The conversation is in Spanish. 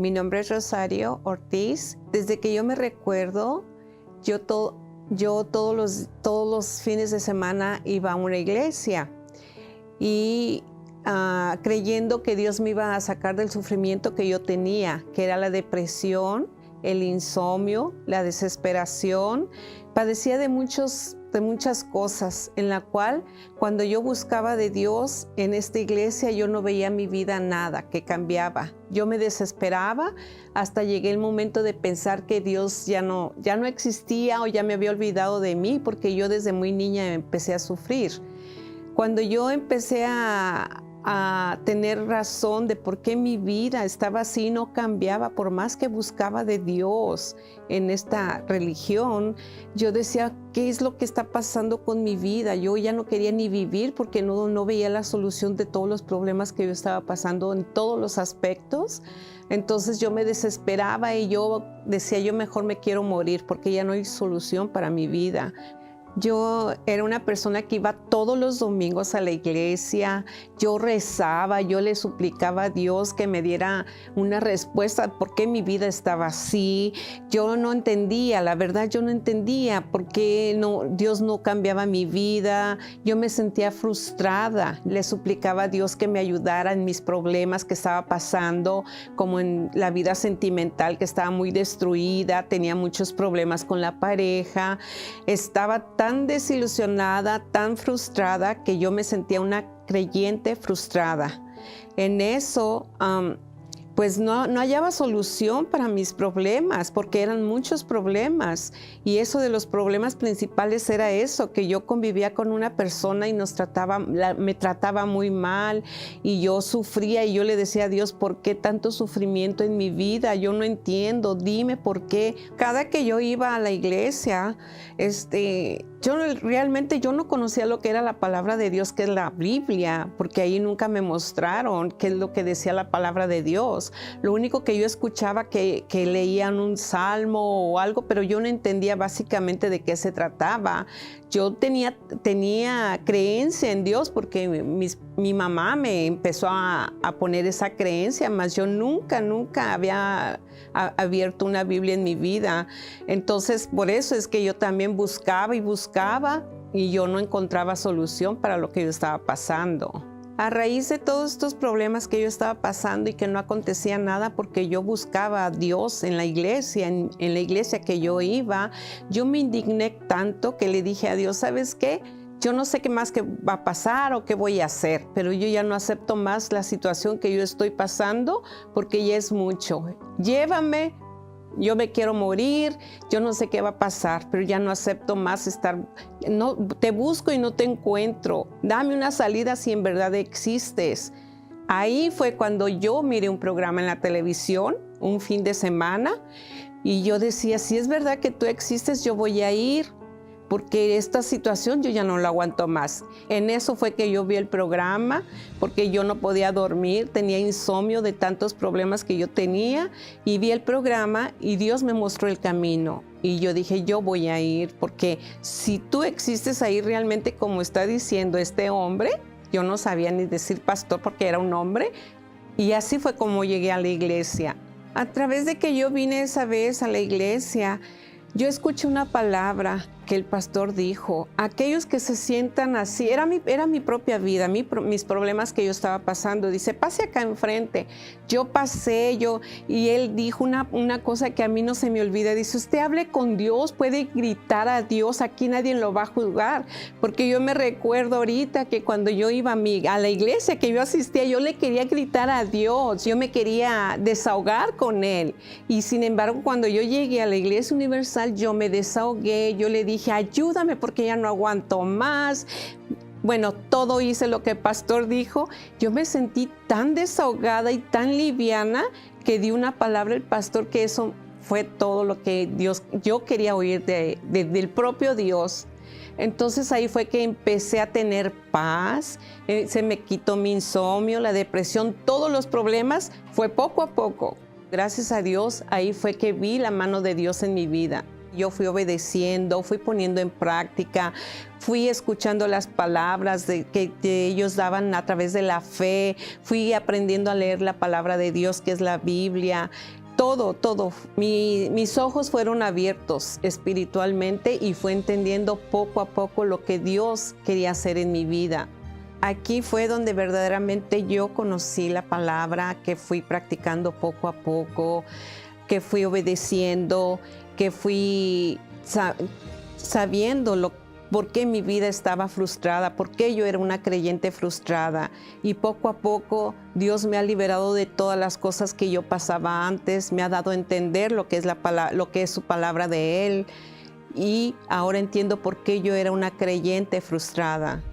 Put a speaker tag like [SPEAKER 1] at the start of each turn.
[SPEAKER 1] Mi nombre es Rosario Ortiz. Desde que yo me recuerdo, yo todos los fines de semana iba a una iglesia y creyendo que Dios me iba a sacar del sufrimiento que yo tenía, que era la depresión, el insomnio, la desesperación. Padecía de muchas cosas, en la cual cuando yo buscaba de Dios en esta iglesia, yo no veía mi vida nada que cambiaba. Yo me desesperaba hasta llegué el momento de pensar que Dios ya no existía o ya me había olvidado de mí, porque yo desde muy niña empecé a sufrir. Cuando yo empecé a tener razón de por qué mi vida estaba así, no cambiaba, por más que buscaba de Dios en esta religión, yo decía, ¿qué es lo que está pasando con mi vida? Yo ya no quería ni vivir porque no veía la solución de todos los problemas que yo estaba pasando en todos los aspectos. Entonces yo me desesperaba y yo decía, yo mejor me quiero morir porque ya no hay solución para mi vida. Yo era una persona que iba todos los domingos a la iglesia, yo rezaba, yo le suplicaba a Dios que me diera una respuesta por qué mi vida estaba así. Yo no entendía, la verdad yo no entendía por qué Dios no cambiaba mi vida. Yo me sentía frustrada, le suplicaba a Dios que me ayudara en mis problemas que estaba pasando, como en la vida sentimental que estaba muy destruida, tenía muchos problemas con la pareja, estaba tan desilusionada, tan frustrada, que yo me sentía una creyente frustrada. En eso, pues no hallaba solución para mis problemas, porque eran muchos problemas. Y eso de los problemas principales era eso, que yo convivía con una persona y me trataba muy mal, y yo sufría y yo le decía a Dios, ¿por qué tanto sufrimiento en mi vida? Yo no entiendo, dime por qué. Cada que yo iba a la iglesia, yo no conocía lo que era la palabra de Dios, que es la Biblia, porque ahí nunca me mostraron qué es lo que decía la palabra de Dios. Lo único que yo escuchaba que leían un salmo o algo, pero yo no entendía básicamente de qué se trataba. Yo tenía creencia en Dios porque mi mamá me empezó a poner esa creencia, mas yo nunca había abierto una Biblia en mi vida. Entonces, por eso es que yo también buscaba y yo no encontraba solución para lo que yo estaba pasando. A raíz de todos estos problemas que yo estaba pasando y que no acontecía nada porque yo buscaba a Dios en la iglesia, en la iglesia que yo iba, yo me indigné tanto que le dije a Dios, ¿sabes qué? Yo no sé qué más que va a pasar o qué voy a hacer, pero yo ya no acepto más la situación que yo estoy pasando porque ya es mucho. Llévame. Yo me quiero morir, yo no sé qué va a pasar, pero ya no acepto más te busco y no te encuentro. Dame una salida si en verdad existes. Ahí fue cuando yo miré un programa en la televisión, un fin de semana, y yo decía, si es verdad que tú existes, yo voy a ir, porque esta situación yo ya no la aguanto más. En eso fue que yo vi el programa, porque yo no podía dormir, tenía insomnio de tantos problemas que yo tenía, y vi el programa y Dios me mostró el camino. Y yo dije, yo voy a ir, porque si tú existes ahí realmente como está diciendo este hombre, yo no sabía ni decir pastor porque era un hombre, y así fue como llegué a la iglesia. A través de que yo vine esa vez a la iglesia, yo escuché una palabra que el pastor dijo, aquellos que se sientan así, era mi propia vida, mis problemas que yo estaba pasando. Dice, pase acá enfrente. Yo pasé, y él dijo una cosa que a mí no se me olvida. Dice, usted hable con Dios, puede gritar a Dios, aquí nadie lo va a juzgar. Porque yo me recuerdo ahorita que cuando yo iba a la iglesia que yo asistía, yo le quería gritar a Dios, yo me quería desahogar con él. Y sin embargo, cuando yo llegué a la Iglesia Universal, yo me desahogué, yo le dije, ayúdame porque ya no aguanto más. Bueno, todo hice lo que el pastor dijo. Yo me sentí tan desahogada y tan liviana que di una palabra al pastor, que eso fue todo lo que yo quería oír del propio Dios. Entonces ahí fue que empecé a tener paz, se me quitó mi insomnio, la depresión, todos los problemas, fue poco a poco. Gracias a Dios, ahí fue que vi la mano de Dios en mi vida. Yo fui obedeciendo, fui poniendo en práctica, fui escuchando las palabras que ellos daban a través de la fe, fui aprendiendo a leer la palabra de Dios, que es la Biblia. Todo. Mis ojos fueron abiertos espiritualmente y fue entendiendo poco a poco lo que Dios quería hacer en mi vida. Aquí fue donde verdaderamente yo conocí la palabra, que fui practicando poco a poco, que fui obedeciendo, que fui sabiendo por qué mi vida estaba frustrada, por qué yo era una creyente frustrada. Y poco a poco Dios me ha liberado de todas las cosas que yo pasaba antes, me ha dado a entender lo que es su palabra de Él. Y ahora entiendo por qué yo era una creyente frustrada.